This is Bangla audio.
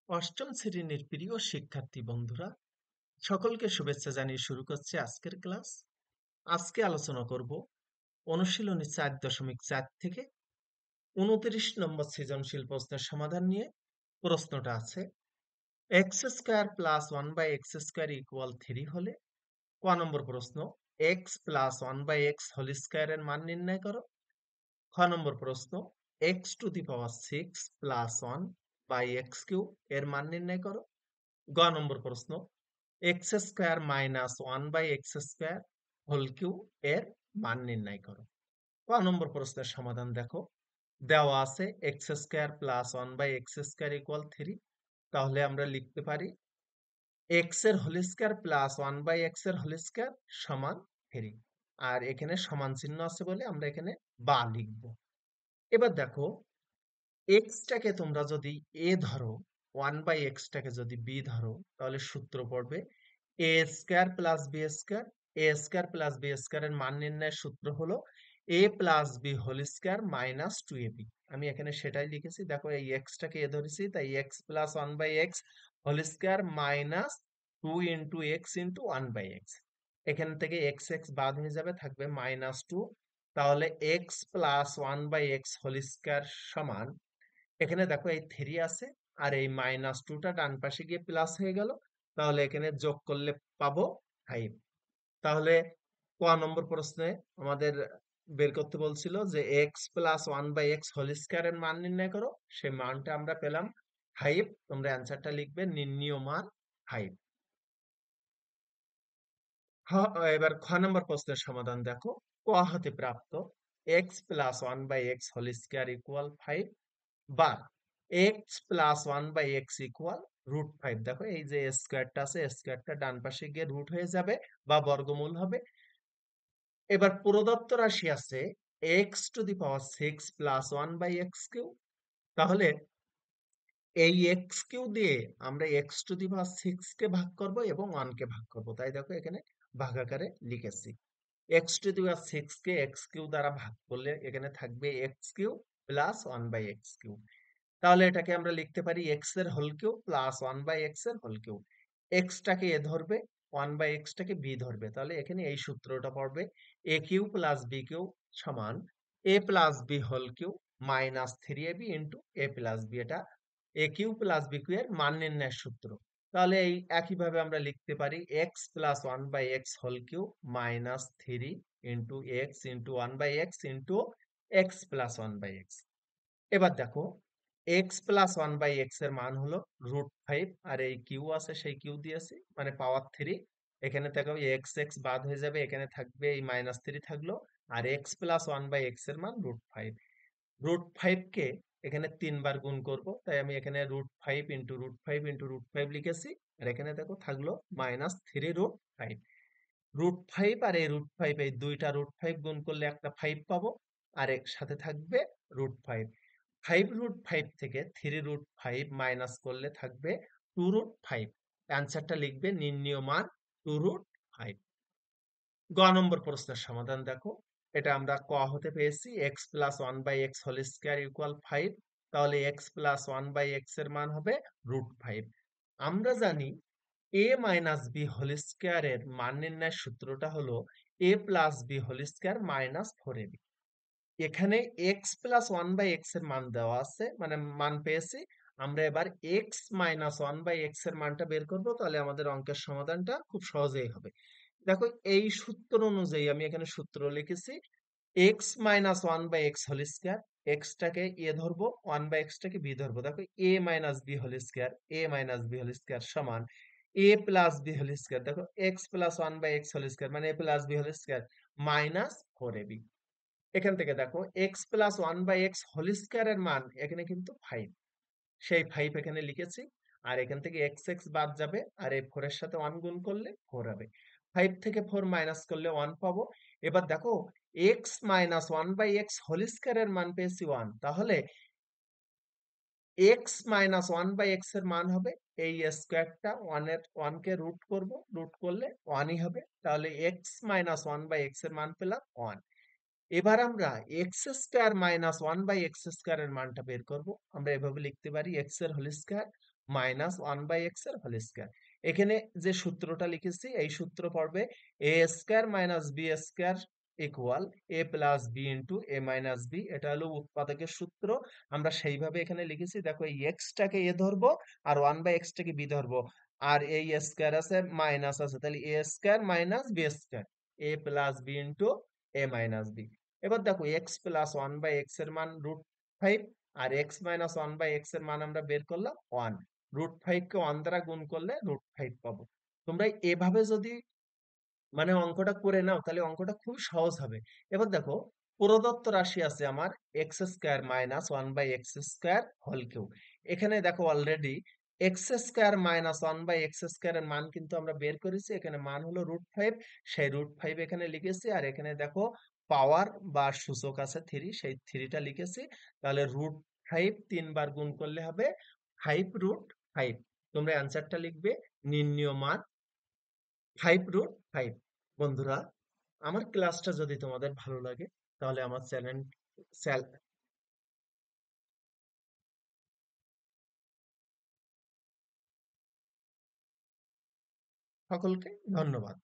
অষ্টম শ্রেণীর প্রিয় শিক্ষার্থী বন্ধুরা, সকলকে শুভেচ্ছা জানিয়ে শুরু করছে আজকের ক্লাস। আজকে আলোচনা করব অনুশীলনী 4.4 থেকে 29 নম্বর সৃজনশীল প্রশ্নের সমাধান নিয়ে। প্রশ্নটা আছে, X square plus one by x square equal 3 হলে ক নম্বর প্রশ্ন, X plus one by x whole স্কোয়ারের মান নির্ণয় করো। খ নম্বর প্রশ্ন, X to the power 6 plus 1 by X cube এর মান নির্ণয় করো। গ নম্বর প্রশ্ন, X square minus one by x square whole cube এর মান নির্ণয় করো। ক নম্বর প্রশ্নের সমাধান দেখো, দেওয়া আছে X square plus one by x square equal 3। তাহলে আমরা লিখতে পারি এক্স এর whole square plus one by x এর হোল স্কোয়ার সমান 3। আর এখানে সমান চিহ্ন আছে বলে আমরা এখানে বা লিখবো। এবার দেখো, এক্সটাকে তোমরা যদি এ ধরো, ওয়ান বাই এক্সটাকে যদি বি ধরো, তাহলে সূত্র পড়বে A square plus B square. A square plus B স্কোয়ারের মান নির্ণয়ের সূত্র হলো A plus B whole square minus 2ab। আমি এখানে সেটাই লিখেছি। দেখো, এই এক্সটাকে এ ধরেছি, তাই X plus one by x whole square minus 2 × x × 1/x। এখান থেকে এক্স এক্স বাদ হয়ে যাবে, থাকবে -2। তাহলে x plus one by x whole square সমান, এখানে দেখো এই 3 আছে, আর এই -2টা ডান পাশে গিয়ে প্লাস হয়ে গেল। তাহলে এখানে যোগ করলে পাবো 5। তাহলে ক নম্বর প্রশ্নে আমাদের বের করতে বলছিল যে X plus one by x whole স্কোয়ারের মান নির্ণয় করো। সেই মানটা আমরা পেলাম 5। তোমরা অ্যান্সারটা লিখবে নির্ণীয় মান 5। এবার খ নম্বর প্রশ্নের সমাধান দেখো, ক হতে প্রাপ্ত X plus one by x whole square equal 5 বা X plus one by X equal √5। দেখো, এই যে স্কোয়ারটা আছে, স্কোয়ারটা ডান পাশে গিয়ে রুট হয়ে যাবে বা বর্গমূল হবে। এবার প্রদত্ত রাশি আছে X to the power 6 plus one by x cube. তাহলে এই এক্স কিউ দিয়ে আমরা এক্স টু দি পাওয়ার 6 কে ভাগ করব এবং 1 কে ভাগ করব। তাই দেখো, এখানে ভাগাকারে লিখেছি। এক্স টু দি পাওয়ার 6 কে এক্স কিউ দ্বারা ভাগ করলে এখানে থাকবে x cube plus one by x cube. তাহলে এটাকে আমরা লিখতে পারি এক্স এর whole cube plus one by x এর হোল কিউব। এক্সটাকে এ ধরবে, ওয়ান বাই এক্সটাকে বি ধরবে। তাহলে এখানে এই সূত্রটা পড়বে A cube plus B cube সমান A plus B whole cube minus 3ab into A plus B. এটা A cube plus B cube এর মান নির্ণয়ের সূত্র। তাহলে এই একইভাবে আমরা লিখতে পারি x plus one by x whole cube minus 3 into x into one by x into x plus one by x. এবার দেখো, x plus one by x এর মান হলো √5, আর এই কিউ আছে সেই কিউ দিয়েছি, মানে পাওয়ার 3। এখানে দেখো এক্স এক্স বাদ হয়ে যাবে, এখানে থাকবে এই -3 থাকলো, আর x plus one by x এর মান √5। √5 কে এখানে 3 বার গুণ করব, তাই আমি এখানে √5 ইন্টু √5 ইন্টু √5 লিখেছি। আর এখানে দেখো থাকলো -3√5। √5 আর এই √5, এই দুইটা √5 গুণ করলে একটা 5 পাবো, আর এর সাথে থাকবে √5। 5√5 থেকে 3√5 মাইনাস করলে থাকবে 2√5। অ্যান্সারটা লিখবে নির্ণীয় মান 2√5। গ নম্বর প্রশ্নের সমাধান দেখো, এটা আমরা ক হতে পেয়েছি x plus one by x whole square equal 5। তাহলে x plus one by x এর মান হবে √5। আমরা জানি A minus B whole square এর মান নির্ণয়ের সূত্রটা হলো A plus B whole square minus 4ab। এখানে x plus one by x এর মান দেওয়া আছে, মানে মান পেয়েছি। আমরা এবার x minus one by x এর মানটা বের করবো, তাহলে আমাদের অঙ্কের সমাধানটা খুব সহজেই হবে। দেখো, এই সূত্র অনুযায়ী আমি এখানে সূত্র লিখেছি x minus one by x whole square. এক্সটাকে এ ধরবো, ওয়ান বাই এক্সটাকে বি ধরবো। দেখো, A minus B whole square, A minus B whole square সমান A plus B whole square. দেখো, x plus one by x whole square মানে A plus B whole square minus 4ab। এখান থেকে দেখো x plus one by x whole square এর মান এখানে কিন্তু 5, সেই 5 এখানে লিখেছি। আর এখান থেকে এক্স এক্স বাদ যাবে, আর এই 4 এর সাথে 1 গুণ করলে 4 হবে। 5 থেকে 4 মাইনাস করলে 1 পাবো। এবার দেখো, x minus one by x whole square এর মান পেয়েছি 1। তাহলে x minus one by x এর মান হবে এই স্কোয়ারটা, 1 কে রুট করব, রুট করলে 1ই হবে। তাহলে x minus one by x এর মান পেলাম 1। এবার আমরা x square minus one by x square এর মানটা বের করব। আমরা এভাবে লিখতে পারি এক্স এর whole square minus one by x এর হোল স্কয়ার। এখানে যে সূত্রটা লিখেছি এই সূত্র পড়বে A square minus B square equal A plus B into A minus B. এটা হলো উৎপাদকের সূত্র। আমরা সেইভাবে এখানে লিখেছি। দেখো এই এক্স টাকে এ ধরবো আর ওয়ান বাই এক্স টাকে বি ধরবো, আর এই স্কয়ার আছে মাইনাস আছে, তাহলে A square minus B square A plus B into A minus B. এবার দেখো x plus one by x এর মান √5, আর x minus one by x এর মান আমরা বের করলাম 1। √5 কে 1 দ্বারা গুণ করলে √5 পাবো। তোমরা এভাবে যদি মানে অঙ্কটা করে নাও তাহলে অঙ্কটা খুব সহজ হবে। এবার দেখো প্রদত্ত রাশি আছে আমার x square minus one by x square whole cube. এখানে দেখো already x square minus one by x square এর মান কিন্তু আমরা বের করেছি। এখানে মান হলো √5, সেই √5 এখানে লিখেছি। আর এখানে দেখো পাওয়ার বা সূচক আছে 3, সেই 3টা লিখেছি। তাহলে √5 3 বার গুণ করলে হবে 5√5। তোমরা অ্যান্সারটা লিখবে নির্ণীয় মান 5√5। বন্ধুরা, আমার ক্লাসটা যদি তোমাদের ভালো লাগে তাহলে আমার সকলকে ধন্যবাদ।